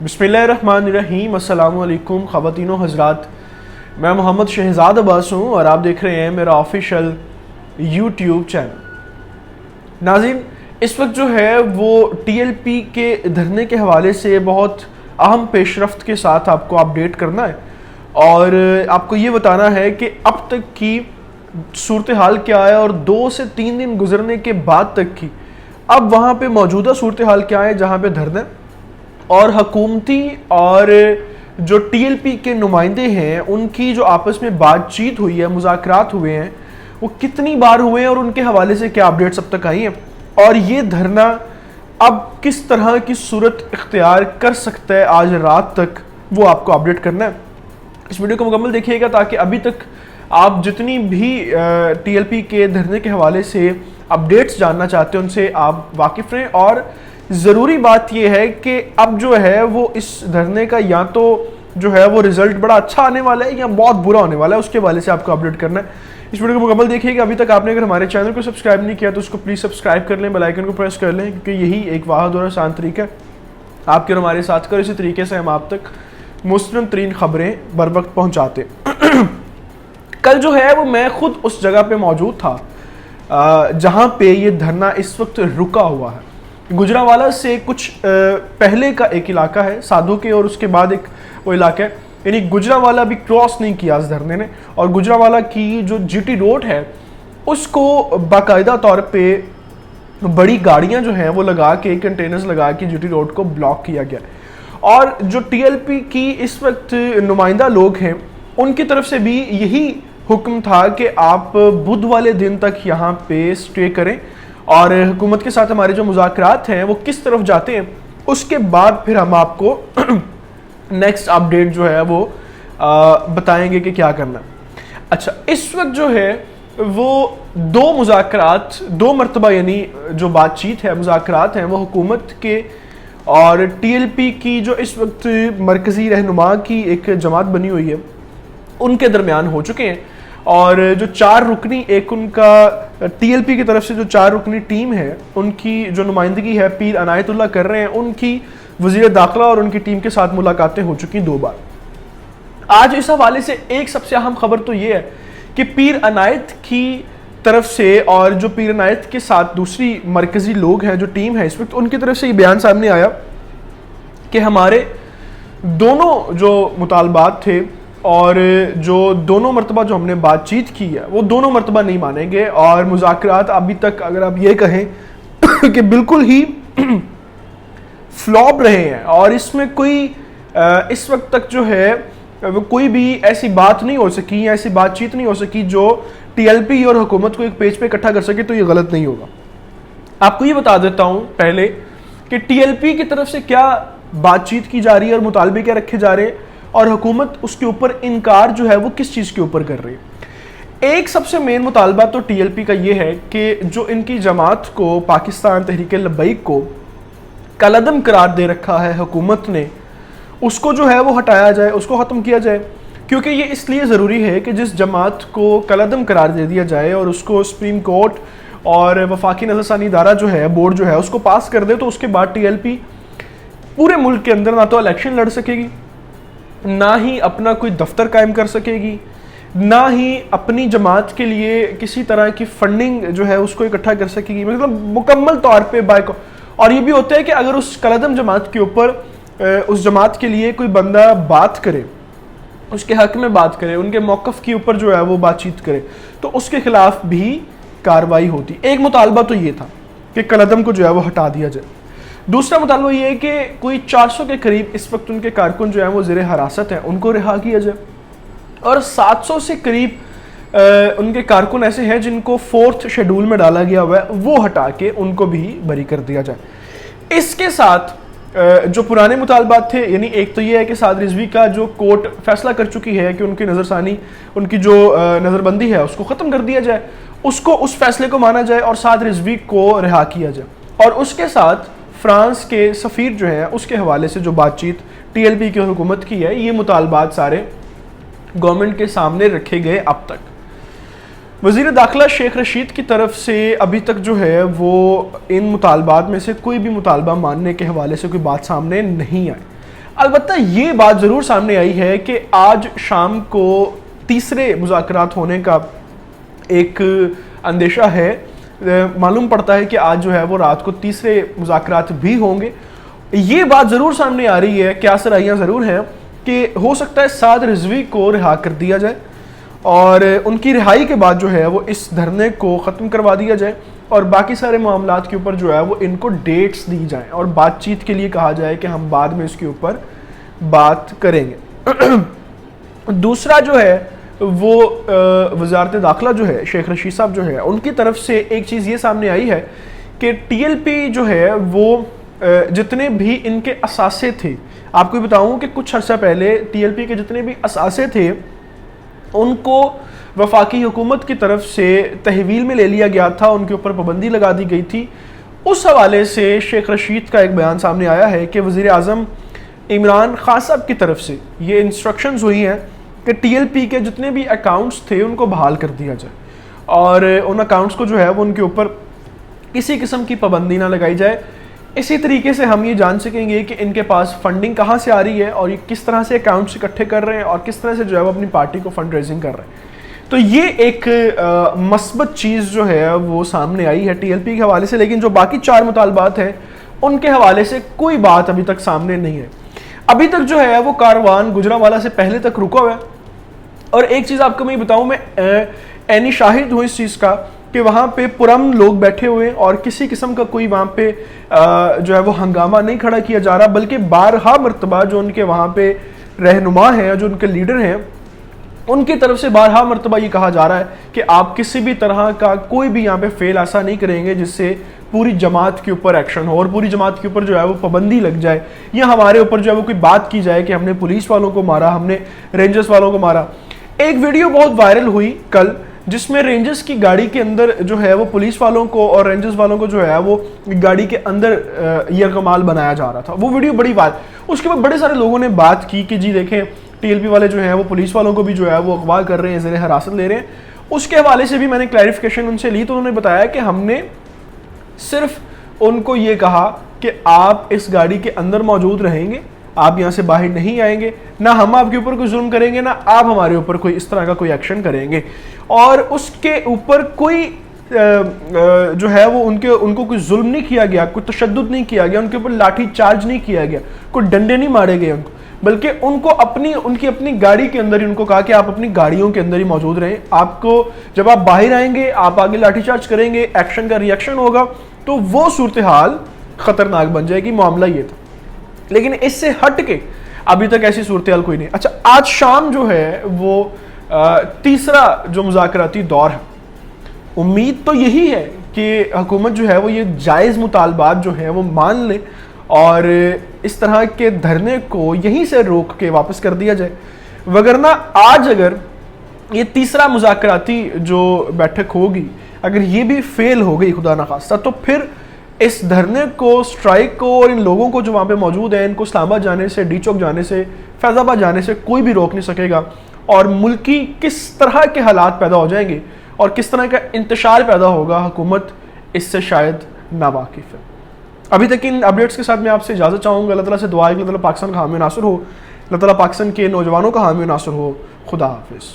बिस्मिल्लाहिर्रहमानिर्रहीम। अस्सलाम वालेकुम ख़वातीनो हज़रात, मैं मोहम्मद शहजाद अब्बास हूँ और आप देख रहे हैं मेरा ऑफिशियल यूट्यूब चैनल। नाज़रीन, इस वक्त जो है वो TLP के धरने के हवाले से बहुत अहम पेशरफ्त के साथ आपको अपडेट करना है और आपको ये बताना है कि अब तक की सूरत हाल क्या है और 2 से 3 दिन गुजरने के बाद तक की अब वहाँ पे मौजूदा सूरत हाल क्या है जहाँ पे धरना और हुकूमती और जो TLP के नुमाइंदे हैं उनकी जो आपस में बातचीत हुई है, मुज़ाकरात हुए हैं, वो कितनी बार हुए हैं और उनके हवाले से क्या अपडेट्स अब तक आई हैं और ये धरना अब किस तरह की सूरत इख्तियार कर सकता है आज रात तक, वो आपको अपडेट करना है। इस वीडियो को मुकम्मल देखिएगा ताकि अभी तक आप जितनी भी TLP के धरने के हवाले से अपडेट्स जानना चाहते हैं उनसे आप वाकिफ़ रहें। और ज़रूरी बात यह है कि अब जो है वो इस धरने का या तो जो है वो रिज़ल्ट बड़ा अच्छा आने वाला है या बहुत बुरा होने वाला है, उसके हवाले से आपको अपडेट करना है। इस वीडियो को मुकम्मल देखिएगा। अभी तक आपने अगर हमारे चैनल को सब्सक्राइब नहीं किया तो उसको प्लीज़ सब्सक्राइब कर लें, बेल आइकन को प्रेस कर लें, क्योंकि यही एक वाहिद और आसान तरीका है आपके और हमारे साथ कर। इसी तरीके से हम आप तक मुस्तनद तरीन खबरें बर वक्त पहुँचाते। कल जो है वो मैं खुद उस जगह पर मौजूद था जहाँ पे ये धरना इस वक्त रुका हुआ है। गुजरांवाला से कुछ पहले का एक इलाका है साधु के और उसके बाद एक वो इलाका है, यानी गुजरांवाला भी क्रॉस नहीं किया इस धरने ने। और गुजरांवाला की जो GT रोड है उसको बाकायदा तौर पे बड़ी गाड़ियां जो हैं वो लगा के, कंटेनर्स लगा के GT रोड को ब्लॉक किया गया। और जो TLP की इस वक्त नुमाइंदा लोग हैं उनकी तरफ से भी यही हुक्म था कि आप बुध वाले दिन तक यहाँ पे स्टे करें और हुकूमत के साथ हमारे जो मुज़ाकरात हैं वो किस तरफ जाते हैं उसके बाद फिर हम आपको नेक्स्ट अपडेट जो है वो बताएंगे कि क्या करना है। अच्छा, इस वक्त जो है वो दो मुज़ाकरात, 2 मरतबा यानी जो बातचीत है, मुज़ाकरात हैं वो हुकूमत के और TLP की जो इस वक्त मरकज़ी रहनुमा की एक जमात बनी हुई है उनके दरमियान हो चुके हैं। और जो 4 रुकनी, एक उनका TLP की तरफ से जो 4 रुकनी टीम है उनकी जो नुमाइंदगी है पीर अनायतुल्लाह कर रहे हैं, उनकी वज़ीर दाखिला और उनकी टीम के साथ मुलाकातें हो चुकी 2 बार। आज इस हवाले से एक सबसे अहम खबर तो ये है कि पीर अनायत की तरफ से और जो पीर अनायत के साथ दूसरी मरकज़ी लोग हैं, जो टीम है इस वक्त, उनकी तरफ से ये बयान सामने आया कि हमारे दोनों जो मुतालबात थे और जो दोनों मरतबा जो हमने बातचीत की है वो दोनों मरतबा नहीं मानेंगे और मुज़ाकरात अभी तक अगर आप ये कहें कि बिल्कुल ही फ्लॉप रहे हैं और इसमें कोई इस वक्त तक जो है वो कोई भी ऐसी बात नहीं हो सकी, ऐसी बातचीत नहीं हो सकी जो TLP और हुकूमत को एक पेज पे इकट्ठा कर सके, तो ये गलत नहीं होगा। आपको ये बता देता हूँ पहले कि TLP की तरफ से क्या बातचीत की जा रही है और मुतालबे क्या रखे जा रहे हैं और हुकूमत उसके ऊपर इनकार जो है वो किस चीज़ के ऊपर कर रही है। एक सबसे मेन मुतालबा तो TLP का ये है कि जो इनकी जमात को, पाकिस्तान तहरीक लब्बैक को कलअदम करार दे रखा है हुकूमत ने, उसको जो है वो हटाया जाए, उसको ख़त्म किया जाए। क्योंकि ये इसलिए ज़रूरी है कि जिस जमात को कलअदम करार दे दिया जाए और उसको सुप्रीम कोर्ट और वफाकी नज़रसानी इदारा जो है, बोर्ड जो है, उसको पास कर दे, तो उसके बाद TLP पूरे मुल्क के अंदर ना तो इलेक्शन लड़ सकेगी, ना ही अपना कोई दफ्तर कायम कर सकेगी, ना ही अपनी जमात के लिए किसी तरह की फंडिंग जो है उसको इकट्ठा कर सकेगी, मतलब मुकम्मल तौर पे बाइक। और ये भी होता है कि अगर उस कलअदम जमात के ऊपर उस जमात के लिए कोई बंदा बात करे, उसके हक में बात करे, उनके मौक़िफ़ के ऊपर जो है वो बातचीत करे, तो उसके खिलाफ भी कार्रवाई होती। एक मुतालबा तो ये था कि कलअदम को जो है वो हटा दिया जाए। दूसरा मुतालबा ये है कि कोई 400 के करीब इस वक्त उनके कारकुन जो है वो ज़ेरे हिरासत हैं, उनको रिहा किया जाए और 700 से करीब उनके कारकुन ऐसे हैं जिनको 4th शेड्यूल में डाला गया हुआ है, वो हटा के उनको भी बरी कर दिया जाए। इसके साथ जो पुराने मुतालबात थे, यानी एक तो ये है कि साद रिजवी का जो कोर्ट फैसला कर चुकी है कि उनकी नज़रसानी, उनकी जो नज़रबंदी है उसको ख़त्म कर दिया जाए, उसको उस फैसले को माना जाए और साद रिजवी को रिहा किया जाए। और उसके साथ फ्रांस के सफ़ीर जो है उसके हवाले से जो बातचीत TLP की हुकूमत की है, ये मुतालबात सारे गवर्नमेंट के सामने रखे गए अब तक। वज़ीर दाखिला शेख रशीद की तरफ से अभी तक जो है वो इन मुतालबात में से कोई भी मुतालबा मानने के हवाले से कोई बात सामने नहीं आई। البتہ یہ بات ضرور سامنے آئی ہے کہ آج شام کو تیسرے مذاکرات ہونے کا ایک اندیشہ ہے. معلوم پڑتا ہے کہ آج جو ہے وہ رات کو تیسرے مذاکرات بھی ہوں گے. یہ بات ضرور سامنے آ رہی ہے, کیا سرائیاں ضرور ہیں کہ ہو سکتا ہے سعد رضوی کو رہا کر دیا جائے اور ان کی رہائی کے بعد جو ہے وہ اس دھرنے کو ختم کروا دیا جائے اور باقی سارے معاملات کے اوپر جو ہے وہ ان کو ڈیٹس دی جائیں اور بات چیت کے لیے کہا جائے کہ ہم بعد میں اس کے اوپر بات کریں گے. دوسرا جو ہے وہ وزارت داخلہ جو ہے, شیخ رشید صاحب جو ہے, ان کی طرف سے ایک چیز یہ سامنے آئی ہے کہ ٹی ایل پی جو ہے وہ جتنے بھی ان کے اثاثے تھے, آپ کو بتاؤں کہ کچھ عرصہ پہلے ٹی ایل پی کے جتنے بھی اثاثے تھے ان کو وفاقی حکومت کی طرف سے تحویل میں لے لیا گیا تھا, ان کے اوپر پابندی لگا دی گئی تھی. اس حوالے سے شیخ رشید کا ایک بیان سامنے آیا ہے کہ وزیر اعظم عمران خان صاحب کی طرف سے یہ انسٹرکشنز ہوئی ہیں کہ ٹی ایل پی کے جتنے بھی اکاؤنٹس تھے ان کو بحال کر دیا جائے اور ان اکاؤنٹس کو جو ہے وہ ان کے اوپر کسی قسم کی پابندی نہ لگائی جائے. اسی طریقے سے ہم یہ جان سکیں گے کہ ان کے پاس فنڈنگ کہاں سے آ رہی ہے اور یہ کس طرح سے اکاؤنٹس اکٹھے کر رہے ہیں اور کس طرح سے جو ہے وہ اپنی پارٹی کو فنڈ ریزنگ کر رہے ہیں. تو یہ ایک مثبت چیز جو ہے وہ سامنے آئی ہے ٹی ایل پی کے حوالے سے, لیکن جو باقی 4 مطالبات ہیں ان کے حوالے سے کوئی بات ابھی تک سامنے نہیں ہے. ابھی تک جو ہے وہ کاروان گجرانوالہ سے پہلے تک رکا ہوا ہے. اور ایک چیز آپ کو میں بتاؤں, میں عینی شاہد ہوں اس چیز کا کہ وہاں پہ پرامن لوگ بیٹھے ہوئے ہیں اور کسی قسم کا کوئی وہاں پہ جو ہے وہ ہنگامہ نہیں کھڑا کیا جا رہا, بلکہ بارہا مرتبہ جو ان کے وہاں پہ رہنما ہیں, جو ان کے لیڈر ہیں, ان کی طرف سے بارہا مرتبہ یہ کہا جا رہا ہے کہ آپ کسی بھی طرح کا کوئی بھی یہاں پہ فیل ایسا نہیں کریں گے جس سے پوری جماعت کے اوپر ایکشن ہو اور پوری جماعت کے اوپر جو ہے وہ پابندی لگ جائے یا ہمارے اوپر جو ہے وہ کوئی بات کی جائے کہ ہم نے پولیس والوں کو مارا, ہم نے رینجرز والوں کو مارا. ایک ویڈیو بہت وائرل ہوئی کل جس میں رینجرز کی گاڑی کے اندر جو ہے وہ پولیس والوں کو اور رینجرز والوں کو جو ہے وہ گاڑی کے اندر یرغمال بنایا جا رہا تھا. وہ ویڈیو بڑی وائرل, اس کے بعد بڑے سارے لوگوں نے بات کی کہ جی دیکھیں ٹی ایل پی والے جو ہیں وہ پولیس والوں کو بھی جو ہے وہ اغوا کر رہے ہیں, زیر حراست لے رہے ہیں. اس کے حوالے سے بھی میں نے کلیریفیکیشن ان سے لی تو انہوں نے بتایا کہ ہم نے صرف ان کو یہ کہا کہ آپ اس گاڑی کے اندر موجود رہیں گے, آپ یہاں سے باہر نہیں آئیں گے, نہ ہم آپ کے اوپر کوئی ظلم کریں گے نہ آپ ہمارے اوپر کوئی اس طرح کا کوئی ایکشن کریں گے. اور اس کے اوپر کوئی جو ہے وہ ان کو کوئی ظلم نہیں کیا گیا, کوئی تشدد نہیں کیا گیا, ان کے اوپر لاٹھی چارج نہیں کیا گیا, کوئی ڈنڈے نہیں مارے گئے ان کو, بلکہ ان کی اپنی گاڑی کے اندر ہی ان کو کہا کہ آپ اپنی گاڑیوں کے اندر ہی موجود رہیں. آپ کو جب آپ باہر آئیں گے آپ آگے لاٹھی چارج کریں گے, ایکشن کا ری ایکشن ہوگا تو وہ صورتحال خطرناک بن جائے گی. معاملہ یہ تھا, لیکن اس سے ہٹ کے ابھی تک ایسی صورتحال کوئی نہیں. اچھا, آج شام جو ہے وہ تیسرا جو مذاکراتی دور ہے, امید تو یہی ہے کہ حکومت جو ہے وہ یہ جائز مطالبات جو ہیں وہ مان لے اور اس طرح کے دھرنے کو یہیں سے روک کے واپس کر دیا جائے. وگرنہ آج اگر یہ تیسرا مذاکراتی جو بیٹھک ہوگی اگر یہ بھی فیل ہو گئی خدا نخواستہ, تو پھر اس دھرنے کو, سٹرائک کو اور ان لوگوں کو جو وہاں پہ موجود ہیں ان کو اسلام آباد جانے سے, ڈی چوک جانے سے, فیض آباد جانے سے کوئی بھی روک نہیں سکے گا. اور ملکی کس طرح کے حالات پیدا ہو جائیں گے اور کس طرح کا انتشار پیدا ہوگا, حکومت اس سے شاید ناواقف ہے. ابھی تک ان اپڈیٹس کے ساتھ میں آپ سے اجازت چاہوں گا. اللہ تعالیٰ سے دعا ہے کہ اللہ تعالیٰ پاکستان کا حامی و ناصر ہو, اللہ تعالیٰ پاکستان کے نوجوانوں کا حامی و ناصر ہو. خدا حافظ.